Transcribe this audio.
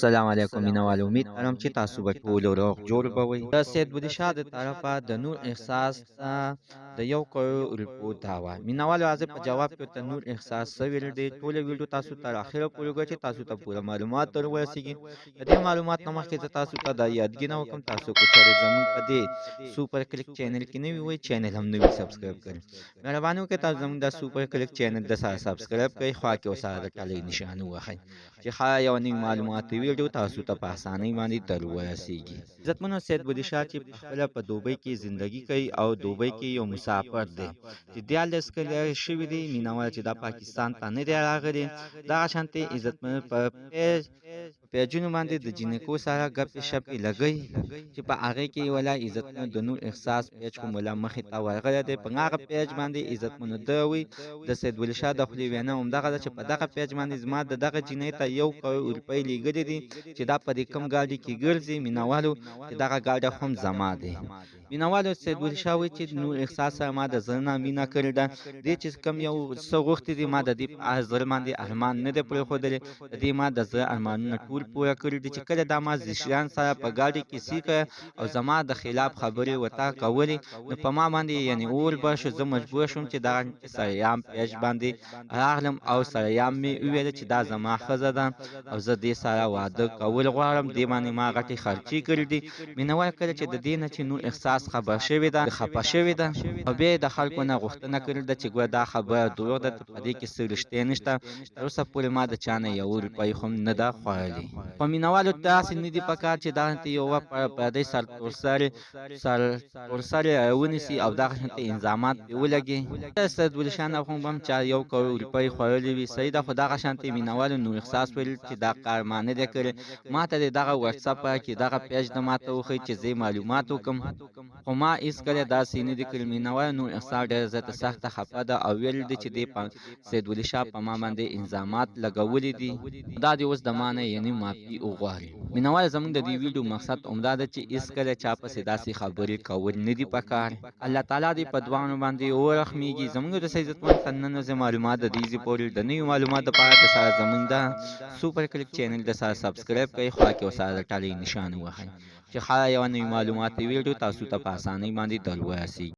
السلام علیکم مینوال امید لرم چې تاسو به ټول روغ جوړ به وئ د سید بودی شاه د طرفه د نور احساس ته د 1 کروڑ روپو دعوه مینوال واځي په جواب کې ته نور احساس سویل دی ټول ویډیو تاسو تر اخره پورې وګورئ چې تاسو ته پوره معلومات در ورسیږي د دې معلومات نه مخکې زه تاسو ته د یادګینه وکم تاسو کو چیرې زموږ په دې سوپر کلیک چینل کې نوی وي چینل هم نوی سبسکرایب کړئ مهرباني وکړئ تاسو زموږ د سوپر کلیک چینل د سره سبسکرایب کړئ خوا کې وسره د ټلې نشانه ووهئ چې ښه یو نوی معلوماتي ویډیو تاسو ته په اسانۍ باندې در ورسیږي عزتمنو سید بودی شاه چې پخپله په دوبۍ کې زندگی کوي او دوبۍ کې یو مسافر دی چې 14 کاله شوي دي مینوال چې دا پاکستان ته نه دی راغلی دغه شانتې عزتمنو په پیجونو باندې د جینکو سره ګپې شپې لګوي چې په هغې کې ولا عزتمنو د نور احساس پیج کوم ولا مخې ته ورغلی دی په هغه پیج باندې عزتمنو ده وي د سید بودی شاه د خولې وینا همدغه ده چې په دغه پیج باندې زما د دغه جینۍ ته 1 کروڑ روپۍ لیږلي دي چې دا په دې کوم ګاډي کې ګرځي مینوالو چې دغه ګاډی هم زما دی مینوالو سید بودی شاه وایي چې نور احساس سره ما د زړه نه مینه کړې ده دې چې کوم یو څه غوښتي دي ما د دې په زړه باندې ارمان نه دی پرېښودلی د دې ما د زړه ارمانونه ټول پوره کړي دي چې کله دا ما زشیان سره په ګاډي کې سیکه او زما د خلاف خبرې ورته کولې نو په ما باندې یعنې اور به شو زه مجبور شوم چې دغه سریام پیج باندې راغلم او سریام مې وویل چې دا زما ښځه ده او زه دې سره واده کول غواړم دې باندې ما غټې خرچې کړي دي مینوال کله چې د دې نه چې نور احساس خبر شوې ده خفه شوې ده او بیا د خلکو نه غوښتنه کړې ده چې ګویا دا خبره دروغ ده په دې کې څه رښتیا نشته تر اوسه پورې ما د چا نه 1 روپۍ هم نه ده خوړلې په مینوالو داسې نه دي پکار چې دغه یوه پردی سرتورسرې ونیسي او دغه شانتې انظامات پرې ولګي سید بودی شاه نه هم چا 1 کروڑ روپۍ خوړلې وي صحیح ده خو دغه شانتې مینوالو نور احساس ویل چې دا کار ما نه دی کړی ما ته دغه واتساپ کې دغه پیج د ما ته وښیي چې زه معلومات وکم خو ما هېڅکله داسې نه دي کړي مینوالو نور احساس ډېره زیاته سخته خفه ده او ویل دي چې دې سید بودی شاه په ما باندې انظامات لګولي دي دا دې اوس د ما نه یعنې معافي وغواړي مینوال زموږ د دې ویډیو مقصد عمده ده چې هېڅکله چا پسې داسې خبرې کول نه دي پکار الله تعالی دې په دعاونو باندې ورحمېږي زموږ د عزتمن فنانو معلومات د دې پورې د نویو معلوماتو لپاره د سره زموږ د سوپر کلیک چینل د سره سبسکرایب کړئ خوا کې ورسره د ټلې نښانه ووهئ چې ښه یوه نوې معلوماتي ویډیو تاسو ته په اسانۍ باندې در ورسیږي